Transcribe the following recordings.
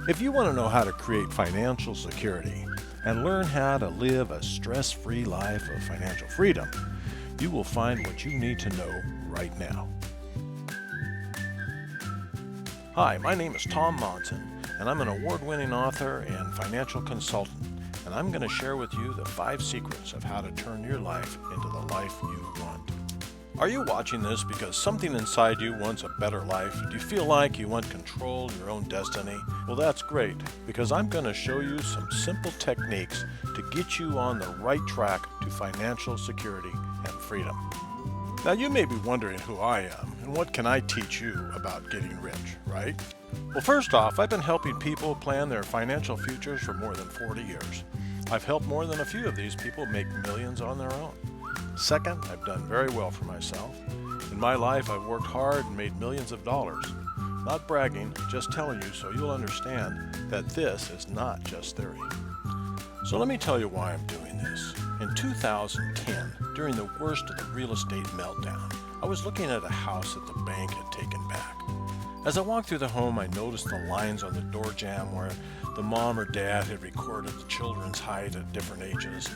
If you want to know how to create financial security and learn how to live a stress-free life of financial freedom, you will find what you need to know right now. Hi, my name is Tom Monson, and I'm an award-winning author and financial consultant, and I'm going to share with you the 5 secrets of how to turn your life into the life you want. Are you watching this because something inside you wants a better life? Do you feel like you want control of your own destiny? Well, that's great, because I'm going to show you some simple techniques to get you on the right track to financial security and freedom. Now, you may be wondering who I am and what can I teach you about getting rich, right? Well, first off, I've been helping people plan their financial futures for more than 40 years. I've helped more than a few of these people make millions on their own. Second, I've done very well for myself. In my life, I've worked hard and made millions of dollars. Not bragging, just telling you so you'll understand that this is not just theory. So let me tell you why I'm doing this. In 2010, during the worst of the real estate meltdown, I was looking at a house that the bank had taken back. As I walked through the home, I noticed the lines on the door jamb where the mom or dad had recorded the children's height at different ages.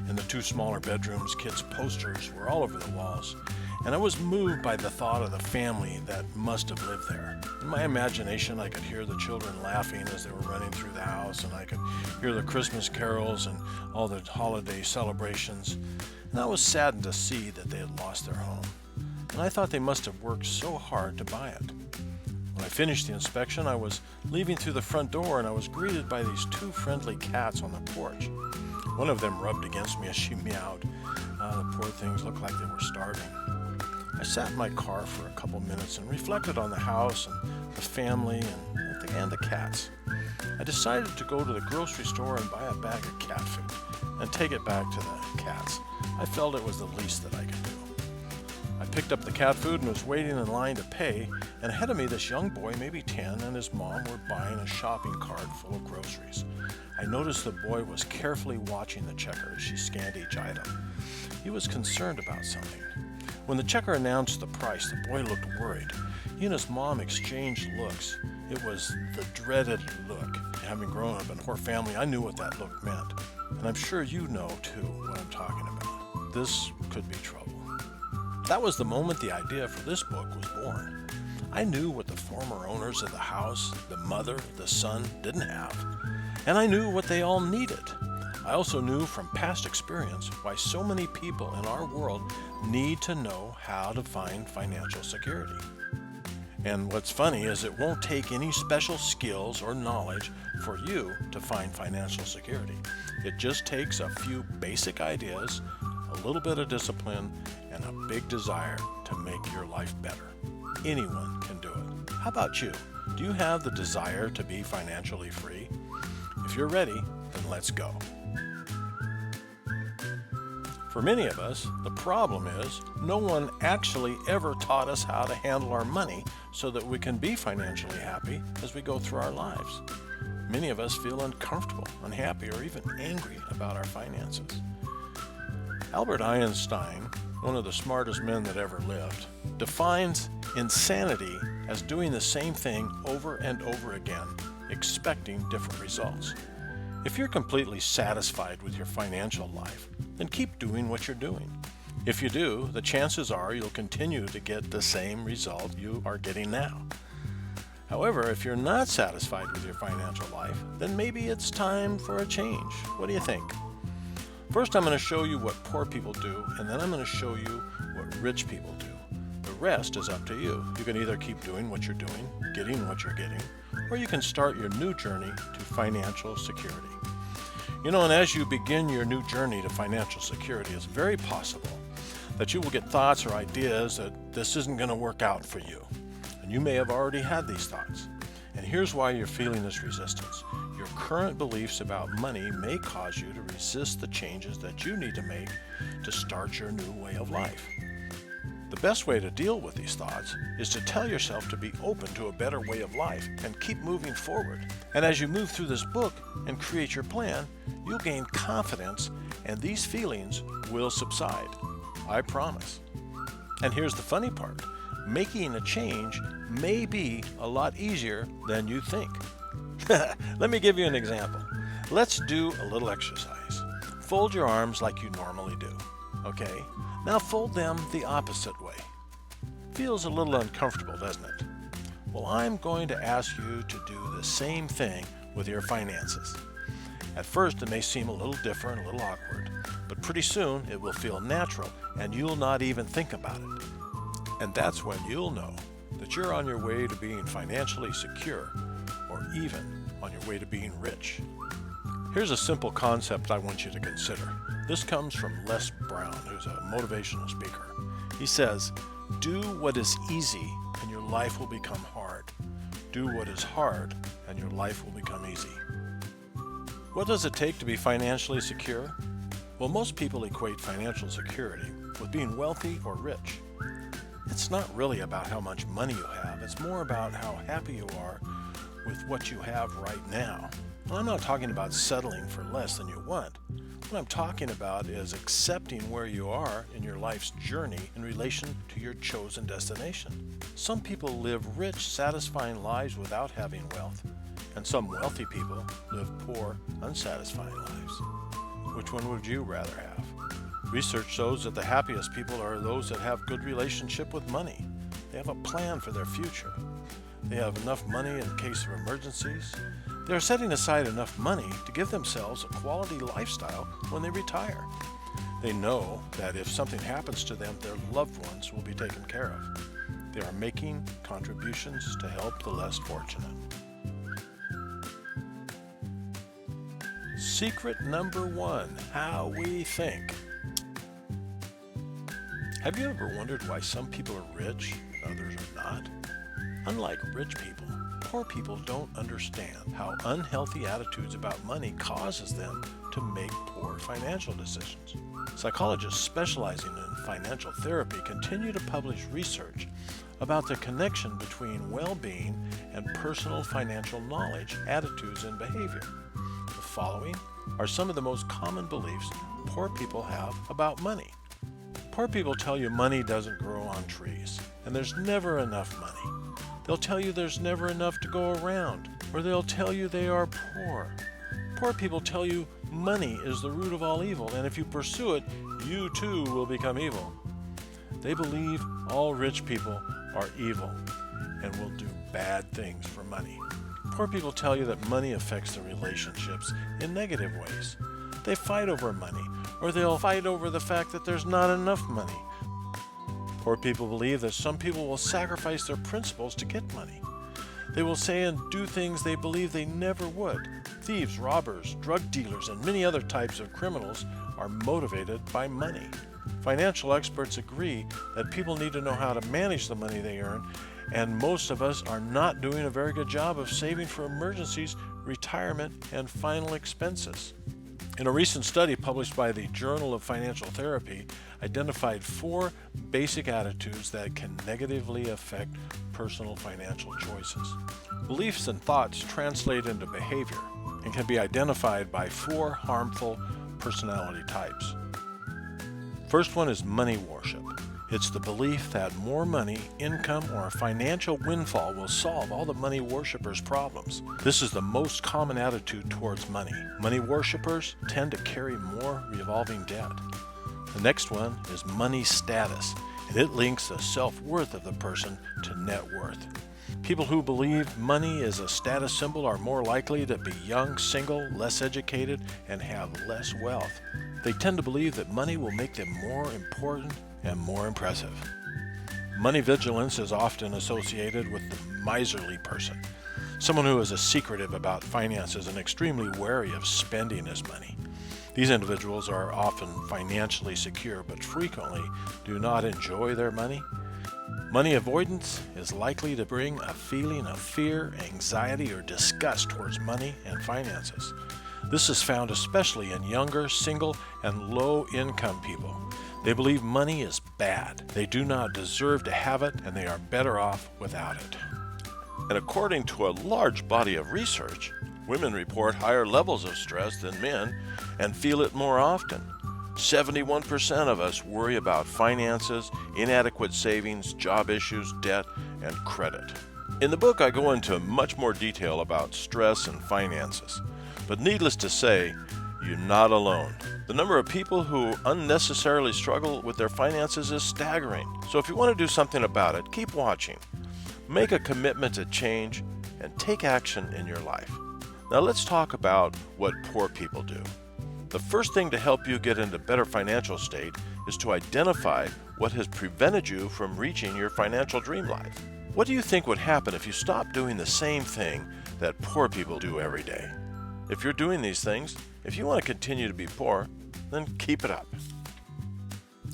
In the 2 smaller bedrooms, kids' posters were all over the walls, and I was moved by the thought of the family that must have lived there. In my imagination, I could hear the children laughing as they were running through the house, and I could hear the Christmas carols and all the holiday celebrations, and I was saddened to see that they had lost their home, and I thought they must have worked so hard to buy it. When I finished the inspection, I was leaving through the front door, and I was greeted by these 2 friendly cats on the porch. One of them rubbed against me as she meowed. The poor things looked like they were starving. I sat in my car for a couple minutes and reflected on the house and the family and the cats. I decided to go to the grocery store and buy a bag of cat food and take it back to the cats. I felt it was the least that I could do. I picked up the cat food and was waiting in line to pay, and ahead of me this young boy, maybe 10, and his mom were buying a shopping cart full of groceries. I noticed the boy was carefully watching the checker as she scanned each item. He was concerned about something. When the checker announced the price, the boy looked worried. He and his mom exchanged looks. It was the dreaded look. Having grown up in a poor family, I knew what that look meant. And I'm sure you know, too, what I'm talking about. This could be trouble. That was the moment the idea for this book was born. I knew what the former owners of the house, the mother, the son, didn't have. And I knew what they all needed. I also knew from past experience why so many people in our world need to know how to find financial security. And what's funny is it won't take any special skills or knowledge for you to find financial security. It just takes a few basic ideas, a little bit of discipline, and a big desire to make your life better. Anyone can do it. How about you? Do you have the desire to be financially free? If you're ready, then let's go. For many of us, the problem is no one actually ever taught us how to handle our money so that we can be financially happy as we go through our lives. Many of us feel uncomfortable, unhappy, or even angry about our finances. Albert Einstein, one of the smartest men that ever lived, defines insanity as doing the same thing over and over again, expecting different results. If you're completely satisfied with your financial life, then keep doing what you're doing. If you do, the chances are you'll continue to get the same result you are getting now. However, if you're not satisfied with your financial life, then maybe it's time for a change. What do you think? First, I'm going to show you what poor people do, and then I'm going to show you what rich people do. The rest is up to you. You can either keep doing what you're doing, getting what you're getting, or you can start your new journey to financial security. And as you begin your new journey to financial security, it's very possible that you will get thoughts or ideas that this isn't going to work out for you. And you may have already had these thoughts. And here's why you're feeling this resistance. Your current beliefs about money may cause you to resist the changes that you need to make to start your new way of life. The best way to deal with these thoughts is to tell yourself to be open to a better way of life and keep moving forward. And as you move through this book and create your plan, you'll gain confidence and these feelings will subside. I promise. And here's the funny part. Making a change may be a lot easier than you think. Let me give you an example. Let's do a little exercise. Fold your arms like you normally do. Okay? Now fold them the opposite way. Feels a little uncomfortable, doesn't it? Well, I'm going to ask you to do the same thing with your finances. At first, it may seem a little different, a little awkward, but pretty soon it will feel natural and you'll not even think about it. And that's when you'll know that you're on your way to being financially secure, or even on your way to being rich. Here's a simple concept I want you to consider. This comes from Les Brown, who's a motivational speaker. He says, "Do what is easy and your life will become hard. Do what is hard and your life will become easy." What does it take to be financially secure? Well, most people equate financial security with being wealthy or rich. It's not really about how much money you have. It's more about how happy you are with what you have right now. And I'm not talking about settling for less than you want. What I'm talking about is accepting where you are in your life's journey in relation to your chosen destination. Some people live rich, satisfying lives without having wealth, and some wealthy people live poor, unsatisfying lives. Which one would you rather have? Research shows that the happiest people are those that have good relationship with money. They have a plan for their future. They have enough money in case of emergencies. They are setting aside enough money to give themselves a quality lifestyle when they retire. They know that if something happens to them, their loved ones will be taken care of. They are making contributions to help the less fortunate. Secret number 1, how we think. Have you ever wondered why some people are rich and others are not? Unlike rich people, poor people don't understand how unhealthy attitudes about money causes them to make poor financial decisions. Psychologists specializing in financial therapy continue to publish research about the connection between well-being and personal financial knowledge, attitudes, and behavior. The following are some of the most common beliefs poor people have about money. Poor people tell you money doesn't grow on trees, and there's never enough money. They'll tell you there's never enough to go around, or they'll tell you they are poor. Poor people tell you money is the root of all evil, and if you pursue it, you too will become evil. They believe all rich people are evil and will do bad things for money. Poor people tell you that money affects their relationships in negative ways. They fight over money, or they'll fight over the fact that there's not enough money. Poor people believe that some people will sacrifice their principles to get money. They will say and do things they believe they never would. Thieves, robbers, drug dealers, and many other types of criminals are motivated by money. Financial experts agree that people need to know how to manage the money they earn, and most of us are not doing a very good job of saving for emergencies, retirement, and final expenses. In a recent study published by the Journal of Financial Therapy, identified 4 basic attitudes that can negatively affect personal financial choices. Beliefs and thoughts translate into behavior and can be identified by 4 harmful personality types. First one is money worship. It's the belief that more money, income, or a financial windfall will solve all the money worshippers' problems. This is the most common attitude towards money. Money worshippers tend to carry more revolving debt. The next one is money status, and it links the self-worth of the person to net worth. People who believe money is a status symbol are more likely to be young, single, less educated, and have less wealth. They tend to believe that money will make them more important and more impressive. Money vigilance is often associated with the miserly person, someone who is secretive about finances and extremely wary of spending his money. These individuals are often financially secure but frequently do not enjoy their money. Money avoidance is likely to bring a feeling of fear, anxiety, or disgust towards money and finances. This is found especially in younger, single, and low-income people. They believe money is bad. They do not deserve to have it, and they are better off without it. And according to a large body of research, women report higher levels of stress than men and feel it more often. 71% of us worry about finances, inadequate savings, job issues, debt, and credit. In the book, I go into much more detail about stress and finances, but needless to say, you're not alone. The number of people who unnecessarily struggle with their finances is staggering. So if you want to do something about it, keep watching. Make a commitment to change and take action in your life. Now let's talk about what poor people do. The first thing to help you get into a better financial state is to identify what has prevented you from reaching your financial dream life. What do you think would happen if you stopped doing the same thing that poor people do every day? If you're doing these things, if you want to continue to be poor, then keep it up.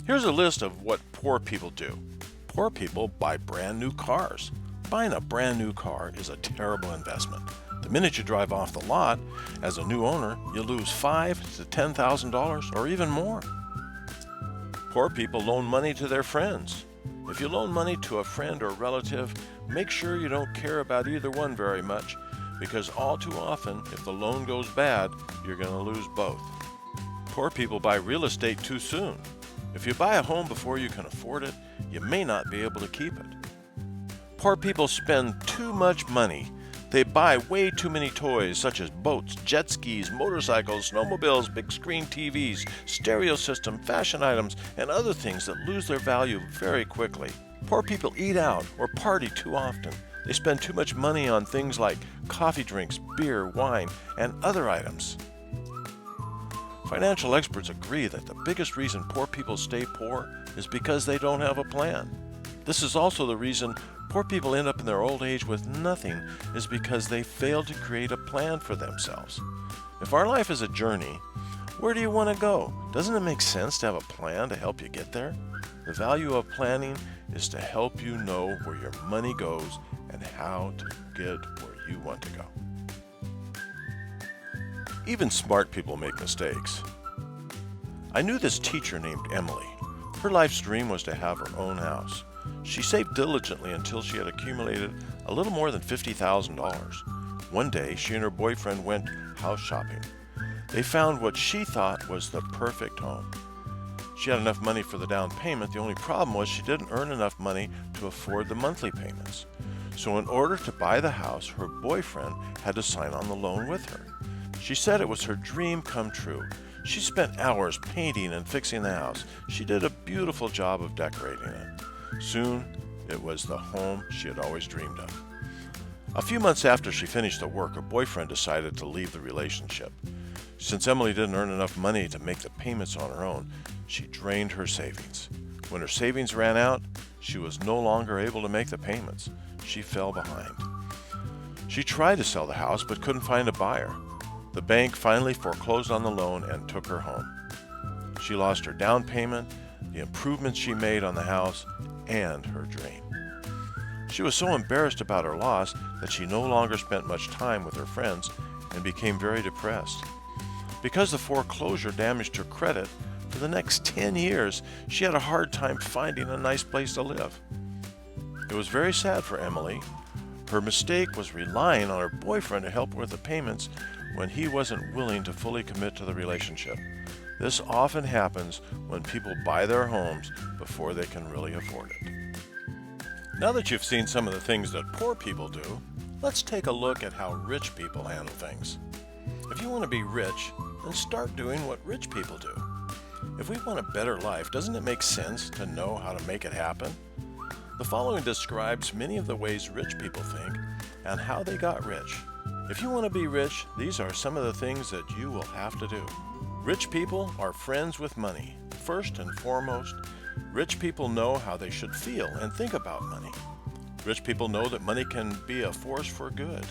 Here's a list of what poor people do. Poor people buy brand new cars. Buying a brand new car is a terrible investment. The minute you drive off the lot, as a new owner, you lose $5,000 to $10,000 or even more. Poor people loan money to their friends. If you loan money to a friend or relative, make sure you don't care about either one very much, because all too often, if the loan goes bad, you're going to lose both. Poor people buy real estate too soon. If you buy a home before you can afford it, you may not be able to keep it. Poor people spend too much money. They buy way too many toys such as boats, jet skis, motorcycles, snowmobiles, big screen TVs, stereo system, fashion items, and other things that lose their value very quickly. Poor people eat out or party too often. They spend too much money on things like coffee drinks, beer, wine, and other items. Financial experts agree that the biggest reason poor people stay poor is because they don't have a plan. This is also the reason poor people end up in their old age with nothing, is because they failed to create a plan for themselves. If our life is a journey, where do you want to go? Doesn't it make sense to have a plan to help you get there? The value of planning is to help you know where your money goes and how to get where you want to go. Even smart people make mistakes. I knew this teacher named Emily. Her life's dream was to have her own house. She saved diligently until she had accumulated a little more than $50,000. One day, she and her boyfriend went house shopping. They found what she thought was the perfect home. She had enough money for the down payment. The only problem was she didn't earn enough money to afford the monthly payments. So in order to buy the house, her boyfriend had to sign on the loan with her. She said it was her dream come true. She spent hours painting and fixing the house. She did a beautiful job of decorating it. Soon, it was the home she had always dreamed of. A few months after she finished the work, her boyfriend decided to leave the relationship. Since Emily didn't earn enough money to make the payments on her own, she drained her savings. When her savings ran out, she was no longer able to make the payments. She fell behind. She tried to sell the house but couldn't find a buyer. The bank finally foreclosed on the loan and took her home. She lost her down payment, the improvements she made on the house, and her dream. She was so embarrassed about her loss that she no longer spent much time with her friends and became very depressed. Because the foreclosure damaged her credit, for the next 10 years, she had a hard time finding a nice place to live. It was very sad for Emily. Her mistake was relying on her boyfriend to help her with the payments when he wasn't willing to fully commit to the relationship. This often happens when people buy their homes before they can really afford it. Now that you've seen some of the things that poor people do, let's take a look at how rich people handle things. If you want to be rich, then start doing what rich people do. If we want a better life, doesn't it make sense to know how to make it happen? The following describes many of the ways rich people think and how they got rich. If you want to be rich, these are some of the things that you will have to do. Rich people are friends with money. First and foremost, rich people know how they should feel and think about money. Rich people know that money can be a force for good.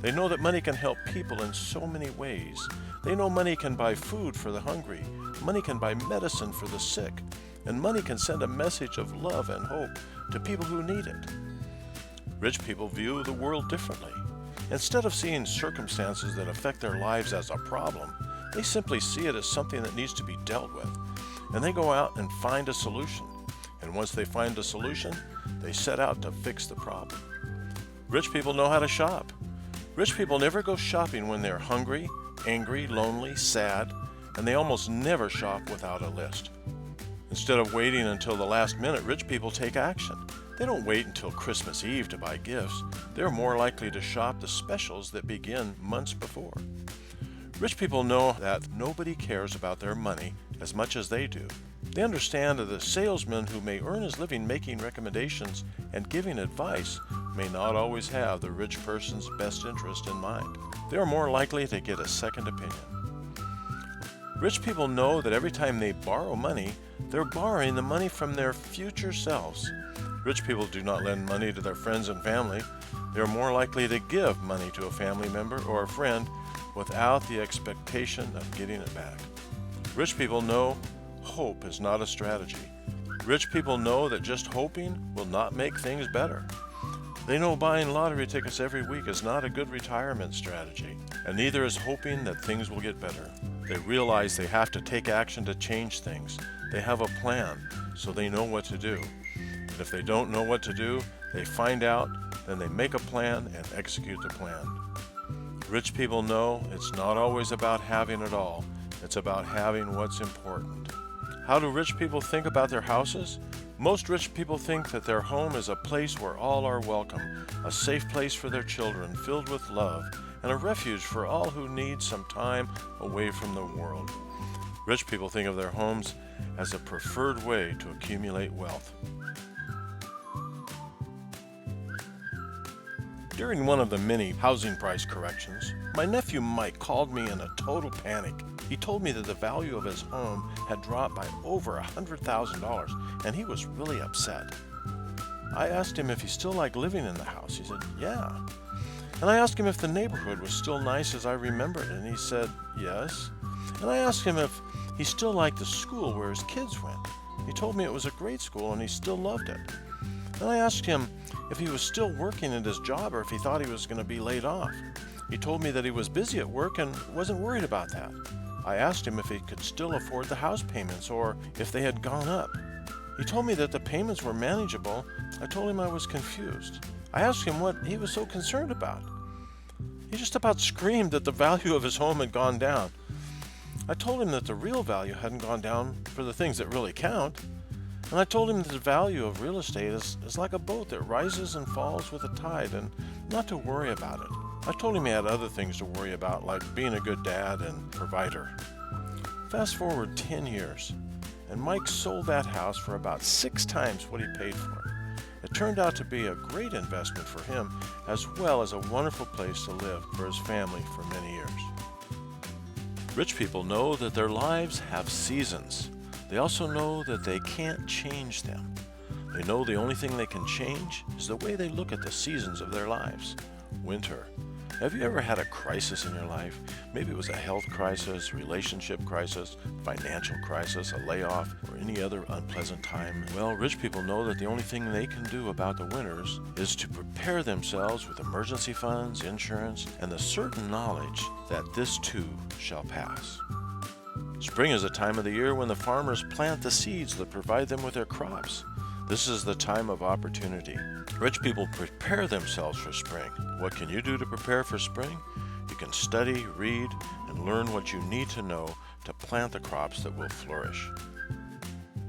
They know that money can help people in so many ways. They know money can buy food for the hungry, money can buy medicine for the sick, and money can send a message of love and hope to people who need it. Rich people view the world differently. Instead of seeing circumstances that affect their lives as a problem, they simply see it as something that needs to be dealt with, and they go out and find a solution. And once they find a solution, they set out to fix the problem. Rich people know how to shop. Rich people never go shopping when they're hungry, angry, lonely, sad, and they almost never shop without a list. Instead of waiting until the last minute, rich people take action. They don't wait until Christmas Eve to buy gifts. They're more likely to shop the specials that begin months before. Rich people know that nobody cares about their money as much as they do. They understand that the salesman who may earn his living making recommendations and giving advice may not always have the rich person's best interest in mind. They are more likely to get a second opinion. Rich people know that every time they borrow money, they're borrowing the money from their future selves. Rich people do not lend money to their friends and family. They are more likely to give money to a family member or a friend without the expectation of getting it back. Rich people know hope is not a strategy. Rich people know that just hoping will not make things better. They know buying lottery tickets every week is not a good retirement strategy, and neither is hoping that things will get better. They realize they have to take action to change things. They have a plan, so they know what to do. And if they don't know what to do, they find out, then they make a plan and execute the plan. Rich people know it's not always about having it all. It's about having what's important. How do rich people think about their houses? Most rich people think that their home is a place where all are welcome, a safe place for their children, filled with love, and a refuge for all who need some time away from the world. Rich people think of their homes as a preferred way to accumulate wealth. During one of the many housing price corrections, my nephew Mike called me in a total panic. He told me that the value of his home had dropped by over $100,000, and he was really upset. I asked him if he still liked living in the house. He said, yeah. And I asked him if the neighborhood was still nice as I remembered, and he said, yes. And I asked him if he still liked the school where his kids went. He told me it was a great school and he still loved it. And I asked him if he was still working at his job or if he thought he was going to be laid off. He told me that he was busy at work and wasn't worried about that. I asked him if he could still afford the house payments or if they had gone up. He told me that the payments were manageable. I told him I was confused. I asked him what he was so concerned about. He just about screamed that the value of his home had gone down. I told him that the real value hadn't gone down for the things that really count. And I told him that the value of real estate is like a boat that rises and falls with the tide and not to worry about it. I told him he had other things to worry about, like being a good dad and provider. Fast forward 10 years, and Mike sold that house for about 6 times what he paid for it. It turned out to be a great investment for him, as well as a wonderful place to live for his family for many years. Rich people know that their lives have seasons. They also know that they can't change them. They know the only thing they can change is the way they look at the seasons of their lives. Winter. Have you ever had a crisis in your life? Maybe it was a health crisis, relationship crisis, financial crisis, a layoff, or any other unpleasant time. Well, rich people know that the only thing they can do about the winters is to prepare themselves with emergency funds, insurance, and the certain knowledge that this too shall pass. Spring is a time of the year when the farmers plant the seeds that provide them with their crops. This is the time of opportunity. Rich people prepare themselves for spring. What can you do to prepare for spring? You can study, read, and learn what you need to know to plant the crops that will flourish.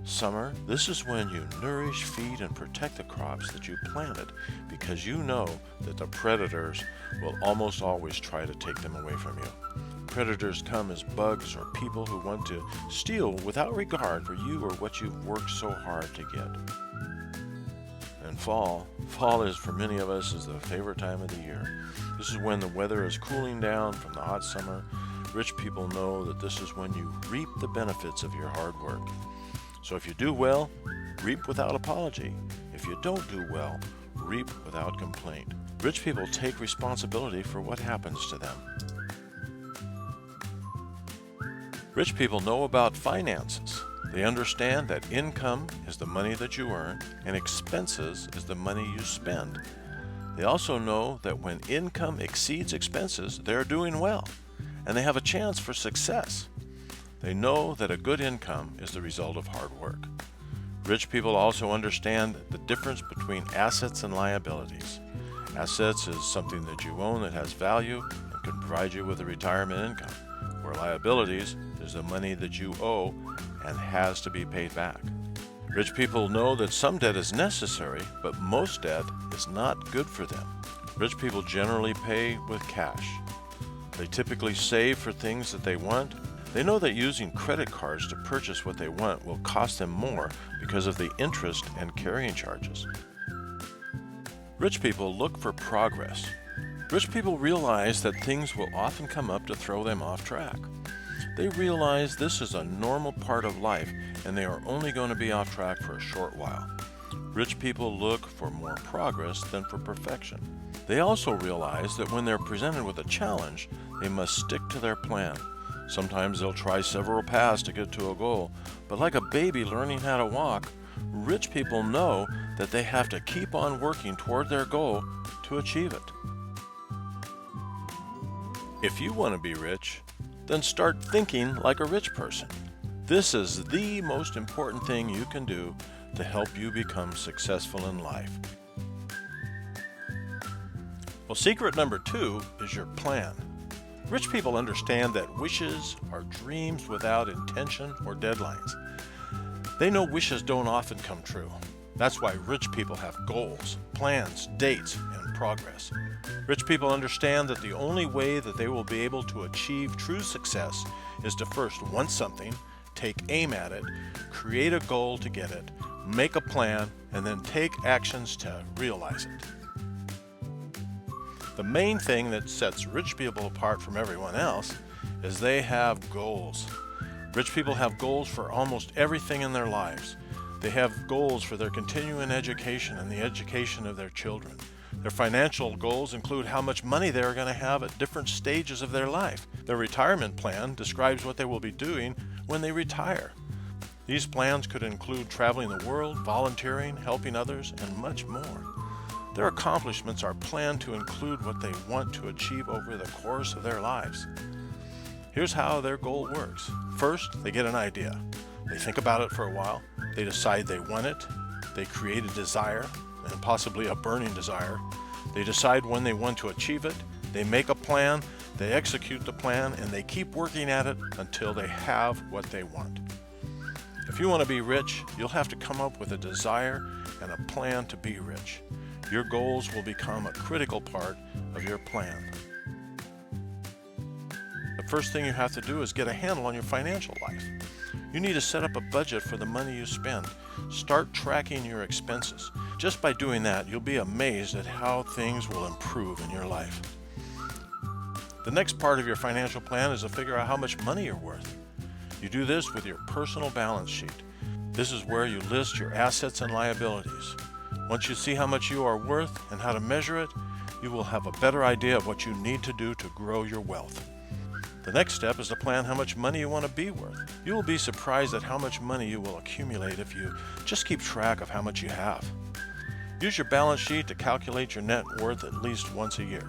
Summer, this is when you nourish, feed, and protect the crops that you planted because you know that the predators will almost always try to take them away from you. Predators come as bugs or people who want to steal without regard for you or what you've worked so hard to get. And fall is for many of us is the favorite time of the year. This is when the weather is cooling down from the hot summer. Rich people know that this is when you reap the benefits of your hard work. So if you do well, reap without apology. If you don't do well, reap without complaint. Rich people take responsibility for what happens to them. Rich people know about finances. They understand that income is the money that you earn and expenses is the money you spend. They also know that when income exceeds expenses, they're doing well and they have a chance for success. They know that a good income is the result of hard work. Rich people also understand the difference between assets and liabilities. Assets is something that you own that has value and can provide you with a retirement income, where liabilities is the money that you owe and has to be paid back. Rich people know that some debt is necessary, but most debt is not good for them. Rich people generally pay with cash. They typically save for things that they want. They know that using credit cards to purchase what they want will cost them more because of the interest and carrying charges. Rich people look for progress. Rich people realize that things will often come up to throw them off track. They realize this is a normal part of life and they are only going to be off track for a short while. Rich people look for more progress than for perfection. They also realize that when they're presented with a challenge, they must stick to their plan. Sometimes they'll try several paths to get to a goal, but like a baby learning how to walk, rich people know that they have to keep on working toward their goal to achieve it. If you want to be rich, then start thinking like a rich person. This is the most important thing you can do to help you become successful in life. Well, secret number 2 is your plan. Rich people understand that wishes are dreams without intention or deadlines. They know wishes don't often come true. That's why rich people have goals, plans, dates, and progress. Rich people understand that the only way that they will be able to achieve true success is to first want something, take aim at it, create a goal to get it, make a plan, and then take actions to realize it. The main thing that sets rich people apart from everyone else is they have goals. Rich people have goals for almost everything in their lives. They have goals for their continuing education and the education of their children. Their financial goals include how much money they are going to have at different stages of their life. Their retirement plan describes what they will be doing when they retire. These plans could include traveling the world, volunteering, helping others, and much more. Their accomplishments are planned to include what they want to achieve over the course of their lives. Here's how their goal works. First, they get an idea. They think about it for a while. They decide they want it. They create a desire, and possibly a burning desire. They decide when they want to achieve it. They make a plan. They execute the plan, and they keep working at it until they have what they want. If you want to be rich, you'll have to come up with a desire and a plan to be rich. Your goals will become a critical part of your plan. The first thing you have to do is get a handle on your financial life. You need to set up a budget for the money you spend. Start tracking your expenses. Just by doing that, you'll be amazed at how things will improve in your life. The next part of your financial plan is to figure out how much money you're worth. You do this with your personal balance sheet. This is where you list your assets and liabilities. Once you see how much you are worth and how to measure it, you will have a better idea of what you need to do to grow your wealth. The next step is to plan how much money you want to be worth. You will be surprised at how much money you will accumulate if you just keep track of how much you have. Use your balance sheet to calculate your net worth at least once a year.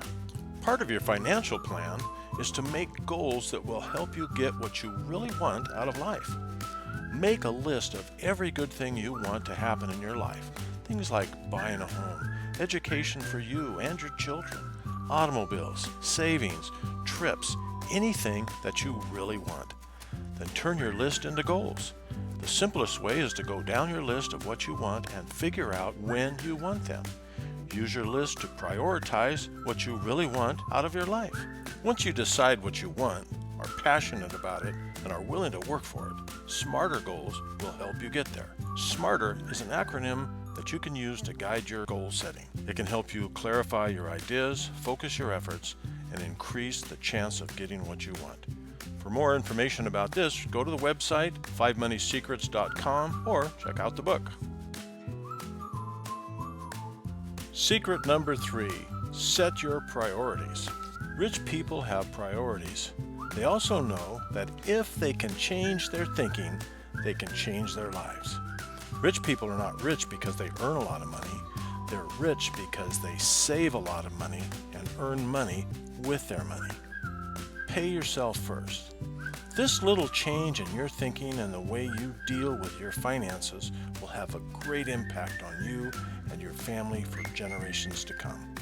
Part of your financial plan is to make goals that will help you get what you really want out of life. Make a list of every good thing you want to happen in your life. Things like buying a home, education for you and your children, automobiles, savings, trips, anything that you really want. Then turn your list into goals. The simplest way is to go down your list of what you want and figure out when you want them. Use your list to prioritize what you really want out of your life. Once you decide what you want, are passionate about it, and are willing to work for it, SMARTER goals will help you get there. SMARTER is an acronym that you can use to guide your goal setting. It can help you clarify your ideas, focus your efforts, and increase the chance of getting what you want. For more information about this, go to the website 5moneysecrets.com or check out the book. Secret number 3, set your priorities. Rich people have priorities. They also know that if they can change their thinking, they can change their lives. Rich people are not rich because they earn a lot of money. They're rich because they save a lot of money and earn money with their money. Pay yourself first. This little change in your thinking and the way you deal with your finances will have a great impact on you and your family for generations to come.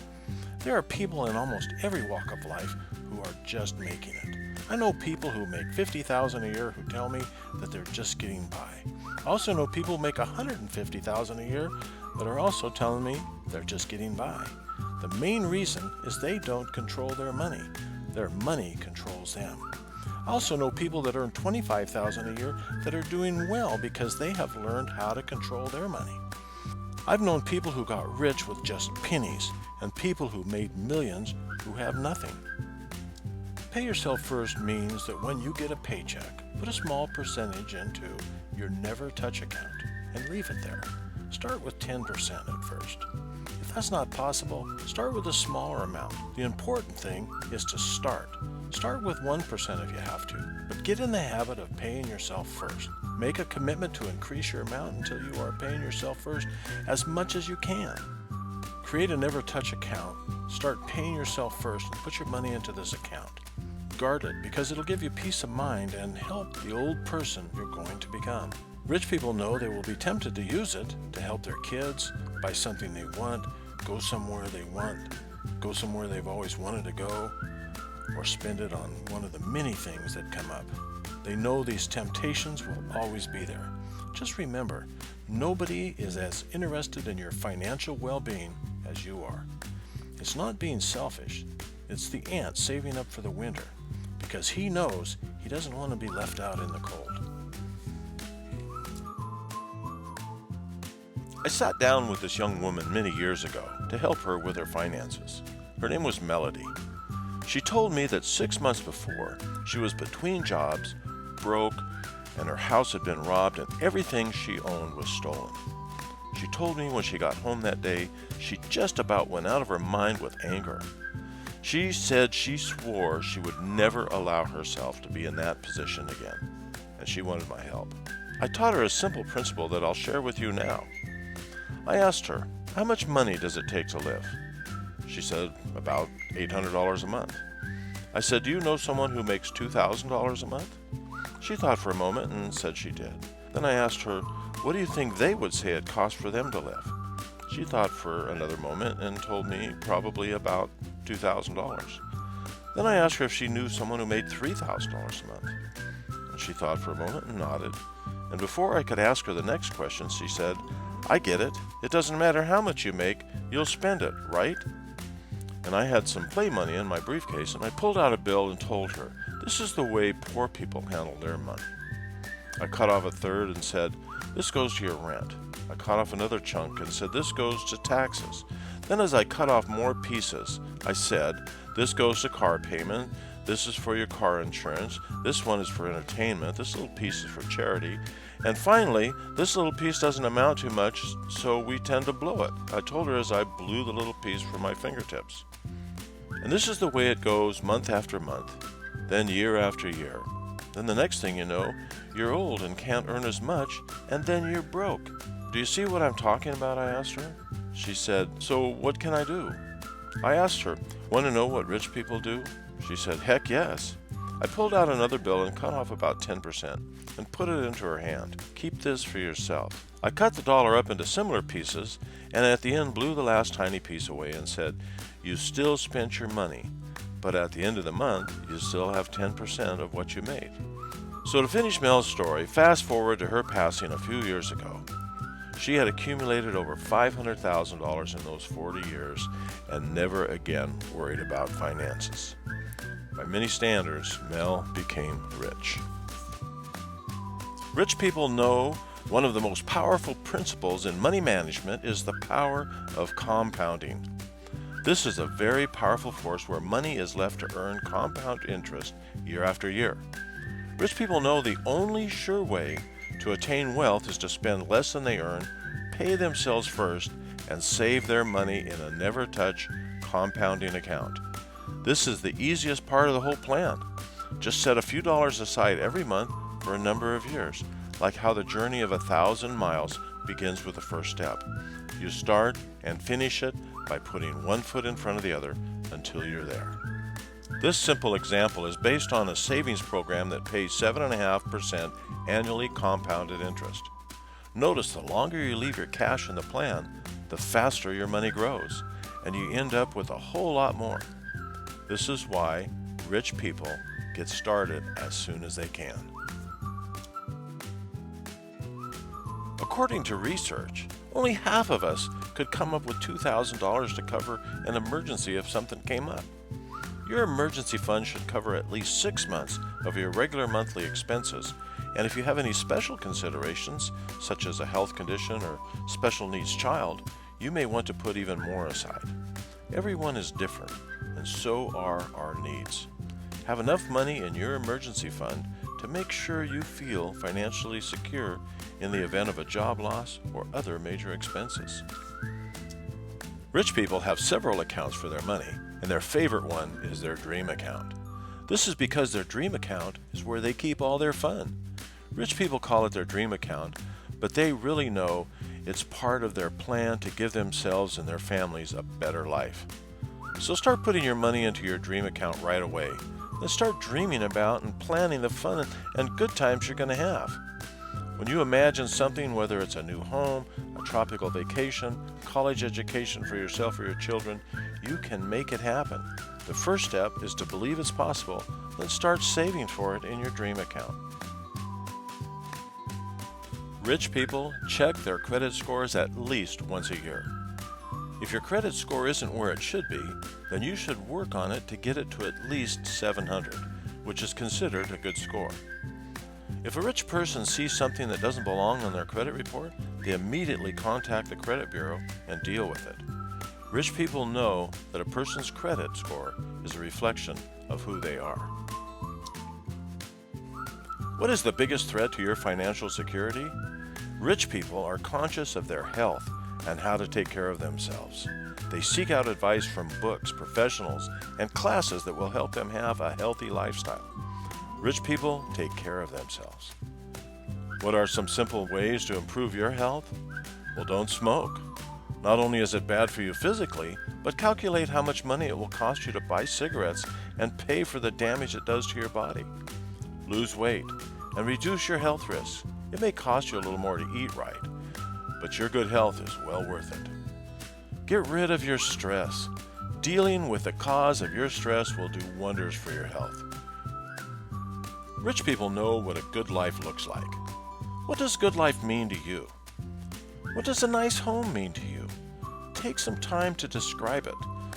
There are people in almost every walk of life who are just making it. I know people who make $50,000 a year who tell me that they're just getting by. I also know people who make $150,000 a year that are also telling me they're just getting by. The main reason is they don't control their money. Their money controls them. I also know people that earn $25,000 a year that are doing well because they have learned how to control their money. I've known people who got rich with just pennies and people who made millions who have nothing. Pay yourself first means that when you get a paycheck, put a small percentage into your never touch account and leave it there. Start with 10% at first. If that's not possible, start with a smaller amount. The important thing is to start. Start with 1% if you have to, but get in the habit of paying yourself first. Make a commitment to increase your amount until you are paying yourself first as much as you can. Create a never touch account. Start paying yourself first and put your money into this account. Guard it because it'll give you peace of mind and help the old person you're going to become. Rich people know they will be tempted to use it to help their kids, buy something they want, go somewhere they want, go somewhere they've always wanted to go, or spend it on one of the many things that come up. They know these temptations will always be there. Just remember, nobody is as interested in your financial well-being as you are. It's not being selfish. It's the ant saving up for the winter because he knows he doesn't want to be left out in the cold. I sat down with this young woman many years ago to help her with her finances. Her name was Melody. She told me that 6 months before, she was between jobs, broke, and her house had been robbed and everything she owned was stolen. She told me when she got home that day, she just about went out of her mind with anger. She said she swore she would never allow herself to be in that position again, and she wanted my help. I taught her a simple principle that I'll share with you now. I asked her, how much money does it take to live? She said, about $800 a month. I said, do you know someone who makes $2,000 a month? She thought for a moment and said she did. Then I asked her, what do you think they would say it costs for them to live? She thought for another moment and told me probably about $2,000. Then I asked her if she knew someone who made $3,000 a month. And she thought for a moment and nodded. And before I could ask her the next question, she said, I get it. It doesn't matter how much you make, you'll spend it, right? And I had some play money in my briefcase, and I pulled out a bill and told her, this is the way poor people handle their money. I cut off a third and said, this goes to your rent. I cut off another chunk and said, this goes to taxes. Then as I cut off more pieces, I said, this goes to car payment, this is for your car insurance, this one is for entertainment, this little piece is for charity, and finally, this little piece doesn't amount to much, so we tend to blow it. I told her as I blew the little piece from my fingertips. And this is the way it goes month after month, then year after year. Then the next thing you know, you're old and can't earn as much, and then you're broke. Do you see what I'm talking about? I asked her. She said, so what can I do? I asked her, want to know what rich people do? She said, heck yes. I pulled out another bill and cut off about 10% and put it into her hand. Keep this for yourself. I cut the dollar up into similar pieces and at the end blew the last tiny piece away and said, you still spent your money, but at the end of the month, you still have 10% of what you made. So to finish Mel's story, fast forward to her passing a few years ago. She had accumulated over $500,000 in those 40 years and never again worried about finances. By many standards, Mel became rich. Rich people know one of the most powerful principles in money management is the power of compounding. This is a very powerful force where money is left to earn compound interest year after year. Rich people know the only sure way to attain wealth is to spend less than they earn, pay themselves first, and save their money in a never-touch compounding account. This is the easiest part of the whole plan. Just set a few dollars aside every month for a number of years, like how the journey of 1,000 miles begins with the first step. You start and finish it by putting one foot in front of the other until you're there. This simple example is based on a savings program that pays 7.5% annually compounded interest. Notice the longer you leave your cash in the plan, the faster your money grows, and you end up with a whole lot more. This is why rich people get started as soon as they can. According to research, only half of us could come up with $2,000 to cover an emergency if something came up. Your emergency fund should cover at least 6 months of your regular monthly expenses, and if you have any special considerations, such as a health condition or special needs child, you may want to put even more aside. Everyone is different, and so are our needs. Have enough money in your emergency fund to make sure you feel financially secure in the event of a job loss or other major expenses. Rich people have several accounts for their money, and their favorite one is their dream account. This is because their dream account is where they keep all their fun. Rich people call it their dream account, but they really know it's part of their plan to give themselves and their families a better life. So start putting your money into your dream account right away. Then start dreaming about and planning the fun and good times you're going to have. When you imagine something, whether it's a new home, a tropical vacation, college education for yourself or your children, you can make it happen. The first step is to believe it's possible, then start saving for it in your dream account. Rich people check their credit scores at least once a year. If your credit score isn't where it should be, then you should work on it to get it to at least 700, which is considered a good score. If a rich person sees something that doesn't belong on their credit report, they immediately contact the credit bureau and deal with it. Rich people know that a person's credit score is a reflection of who they are. What is the biggest threat to your financial security? Rich people are conscious of their health and how to take care of themselves. They seek out advice from books, professionals, and classes that will help them have a healthy lifestyle. Rich people take care of themselves. What are some simple ways to improve your health? Well, don't smoke. Not only is it bad for you physically, but calculate how much money it will cost you to buy cigarettes and pay for the damage it does to your body. Lose weight and reduce your health risks. It may cost you a little more to eat right, but your good health is well worth it. Get rid of your stress. Dealing with the cause of your stress will do wonders for your health. Rich people know what a good life looks like. What does good life mean to you? What does a nice home mean to you? Take some time to describe it.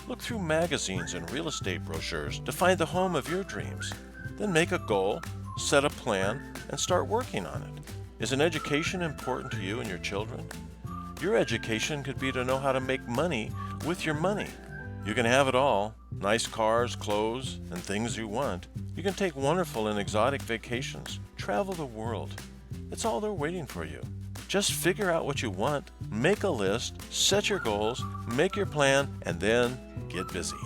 Look through magazines and real estate brochures to find the home of your dreams. Then make a goal, set a plan, and start working on it. Is an education important to you and your children? Your education could be to know how to make money with your money. You can have it all, nice cars, clothes, and things you want. You can take wonderful and exotic vacations, travel the world. It's all there waiting for you. Just figure out what you want, make a list, set your goals, make your plan, and then get busy.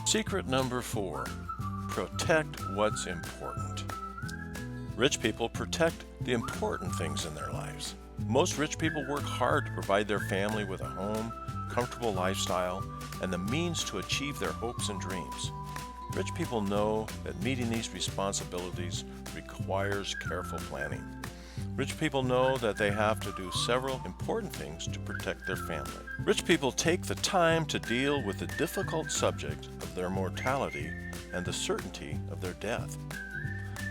Secret number 4, protect what's important. Rich people protect the important things in their lives. Most rich people work hard to provide their family with a home, comfortable lifestyle, and the means to achieve their hopes and dreams. Rich people know that meeting these responsibilities requires careful planning. Rich people know that they have to do several important things to protect their family. Rich people take the time to deal with the difficult subject of their mortality and the certainty of their death.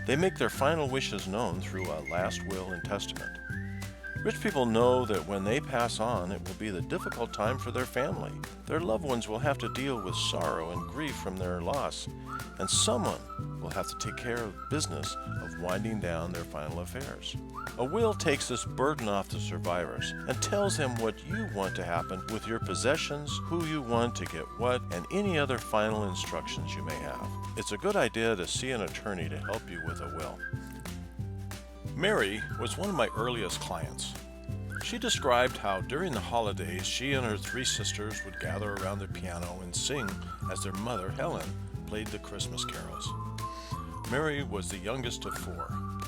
They make their final wishes known through a last will and testament. Rich people know that when they pass on, it will be the difficult time for their family. Their loved ones will have to deal with sorrow and grief from their loss, and someone will have to take care of the business of winding down their final affairs. A will takes this burden off the survivors and tells them what you want to happen with your possessions, who you want to get what, and any other final instructions you may have. It's a good idea to see an attorney to help you with a will. Mary was one of my earliest clients. She described how during the holidays she and her 3 sisters would gather around the piano and sing as their mother, Helen, played the Christmas carols. Mary was the youngest of 4,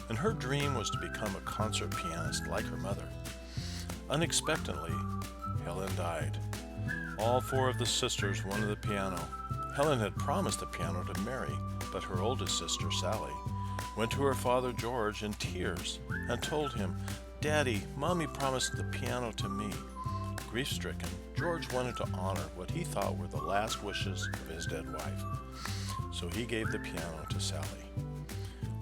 and her dream was to become a concert pianist like her mother. Unexpectedly, Helen died. All 4 of the sisters wanted the piano. Helen had promised the piano to Mary, but her oldest sister, Sally, went to her father George in tears and told him, "Daddy, Mommy promised the piano to me." Grief-stricken, George wanted to honor what he thought were the last wishes of his dead wife. so he gave the piano to Sally.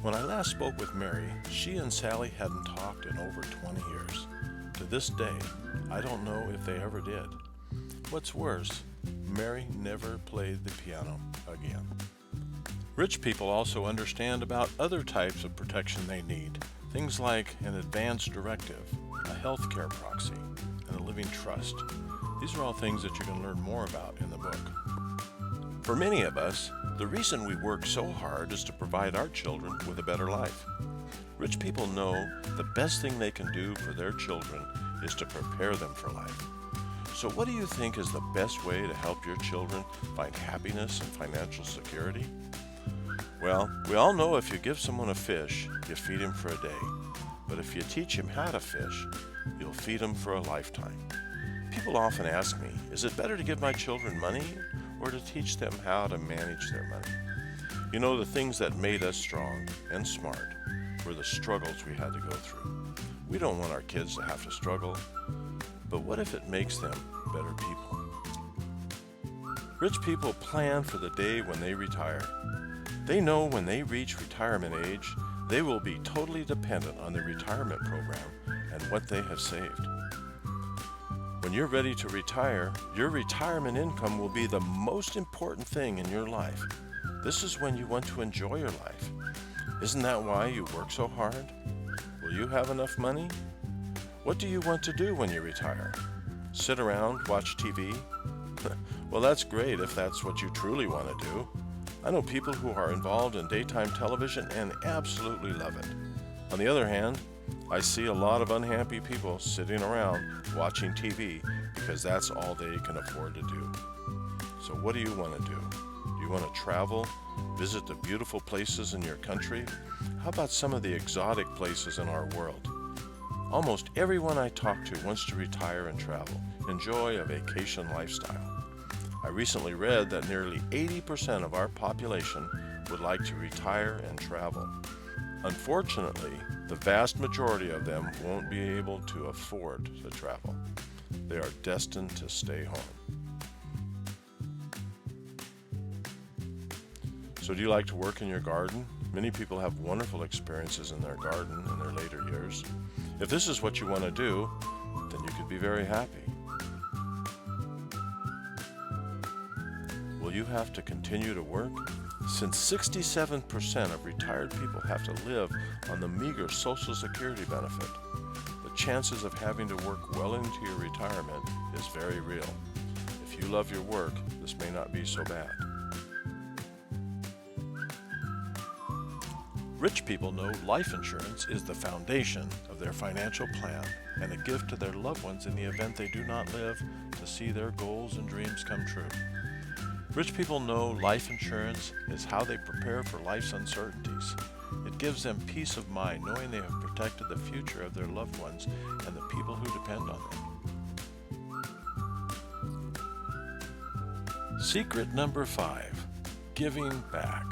When I last spoke with Mary, she and Sally hadn't talked in over 20 years. To this day, I don't know if they ever did. What's worse, Mary never played the piano again. Rich people also understand about other types of protection they need. Things like an advance directive, a healthcare proxy, and a living trust. These are all things that you can learn more about in the book. For many of us, the reason we work so hard is to provide our children with a better life. Rich people know the best thing they can do for their children is to prepare them for life. So what do you think is the best way to help your children find happiness and financial security? Well, we all know if you give someone a fish, you feed him for a day. But if you teach him how to fish, you'll feed him for a lifetime. People often ask me, is it better to give my children money or to teach them how to manage their money? You know, the things that made us strong and smart were the struggles we had to go through. We don't want our kids to have to struggle, but what if it makes them better people? Rich people plan for the day when they retire. They know when they reach retirement age, they will be totally dependent on the retirement program and what they have saved. When you're ready to retire, your retirement income will be the most important thing in your life. This is when you want to enjoy your life. Isn't that why you work so hard? Will you have enough money? What do you want to do when you retire? Sit around, watch TV? Well, that's great if that's what you truly want to do. I know people who are involved in daytime television and absolutely love it. On the other hand, I see a lot of unhappy people sitting around watching TV because that's all they can afford to do. So what do you want to do? Do you want to travel, visit the beautiful places in your country? How about some of the exotic places in our world? Almost everyone I talk to wants to retire and travel, enjoy a vacation lifestyle. I recently read that nearly 80% of our population would like to retire and travel. Unfortunately, the vast majority of them won't be able to afford to travel. They are destined to stay home. So do you like to work in your garden? Many people have wonderful experiences in their garden in their later years. If this is what you want to do, then you could be very happy. Will you have to continue to work? Since 67% of retired people have to live on the meager Social Security benefit, the chances of having to work well into your retirement is very real. If you love your work, this may not be so bad. Rich people know life insurance is the foundation of their financial plan and a gift to their loved ones in the event they do not live to see their goals and dreams come true. Rich people know life insurance is how they prepare for life's uncertainties. It gives them peace of mind knowing they have protected the future of their loved ones and the people who depend on them. Secret number 5, giving back.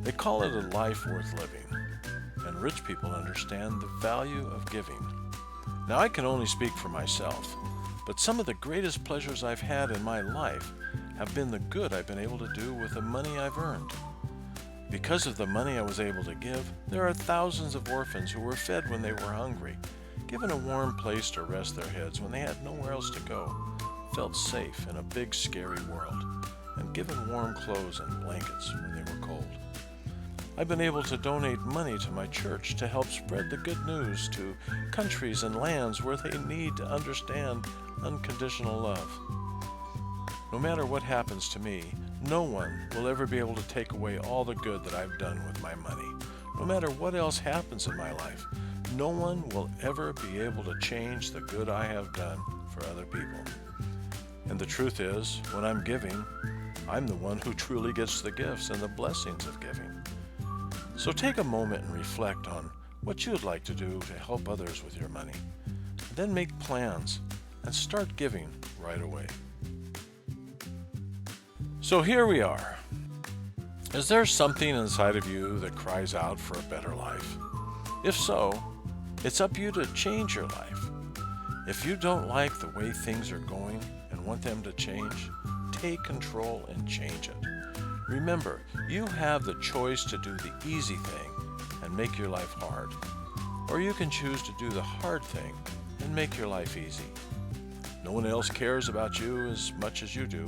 They call it a life worth living, and rich people understand the value of giving. Now, I can only speak for myself, but some of the greatest pleasures I've had in my life have been the good I've been able to do with the money I've earned. Because of the money I was able to give, there are thousands of orphans who were fed when they were hungry, given a warm place to rest their heads when they had nowhere else to go, felt safe in a big, scary world, and given warm clothes and blankets when they were cold. I've been able to donate money to my church to help spread the good news to countries and lands where they need to understand unconditional love. No matter what happens to me, no one will ever be able to take away all the good that I've done with my money. No matter what else happens in my life, no one will ever be able to change the good I have done for other people. And the truth is, when I'm giving, I'm the one who truly gets the gifts and the blessings of giving. So take a moment and reflect on what you would like to do to help others with your money. And then make plans and start giving right away. So here we are. Is there something inside of you that cries out for a better life? If so, it's up to you to change your life. If you don't like the way things are going and want them to change, take control and change it. Remember, you have the choice to do the easy thing and make your life hard, or you can choose to do the hard thing and make your life easy. No one else cares about you as much as you do.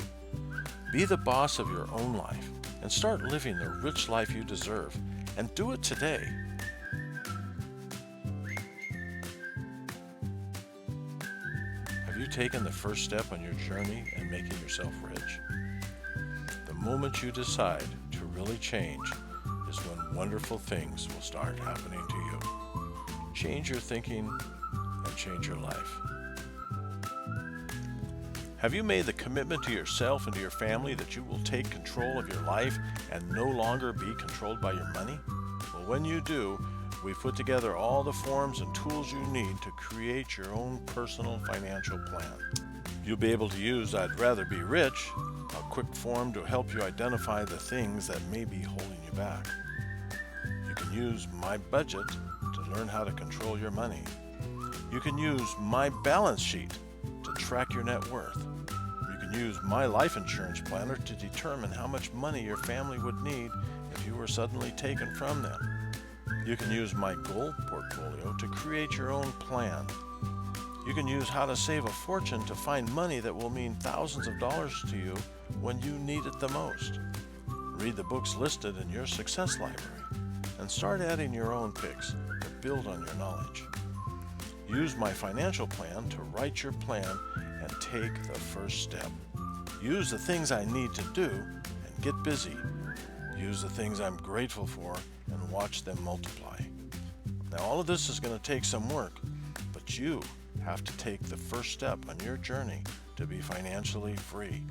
Be the boss of your own life and start living the rich life you deserve, and do it today. Have you taken the first step on your journey in making yourself rich? The moment you decide to really change is when wonderful things will start happening to you. Change your thinking and change your life. Have you made the commitment to yourself and to your family that you will take control of your life and no longer be controlled by your money? Well, when you do, we've put together all the forms and tools you need to create your own personal financial plan. You'll be able to use I'd Rather Be Rich, a quick form to help you identify the things that may be holding you back. You can use My Budget to learn how to control your money. You can use My Balance Sheet to track your net worth. You can use My Life Insurance Planner to determine how much money your family would need if you were suddenly taken from them. You can use My Goal Portfolio to create your own plan. You can use How to Save a Fortune to find money that will mean thousands of dollars to you when you need it the most. Read the books listed in your success library and start adding your own picks to build on your knowledge. Use My Financial Plan to write your plan and take the first step. Use the things I need to do and get busy. Use the things I'm grateful for and watch them multiply. Now, all of this is going to take some work, but you have to take the first step on your journey to be financially free.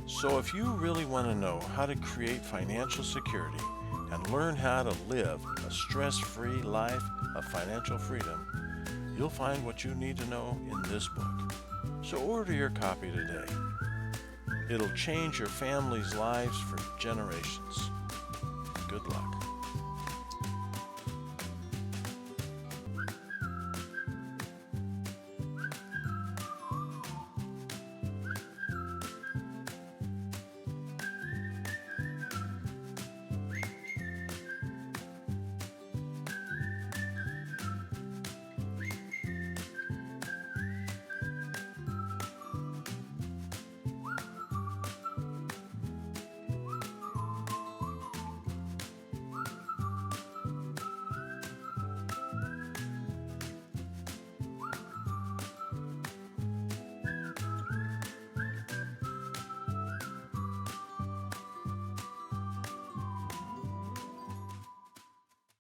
So if you really want to know how to create financial security and learn how to live a stress-free life of financial freedom, you'll find what you need to know in this book. So order your copy today. It'll change your family's lives for generations. Good luck.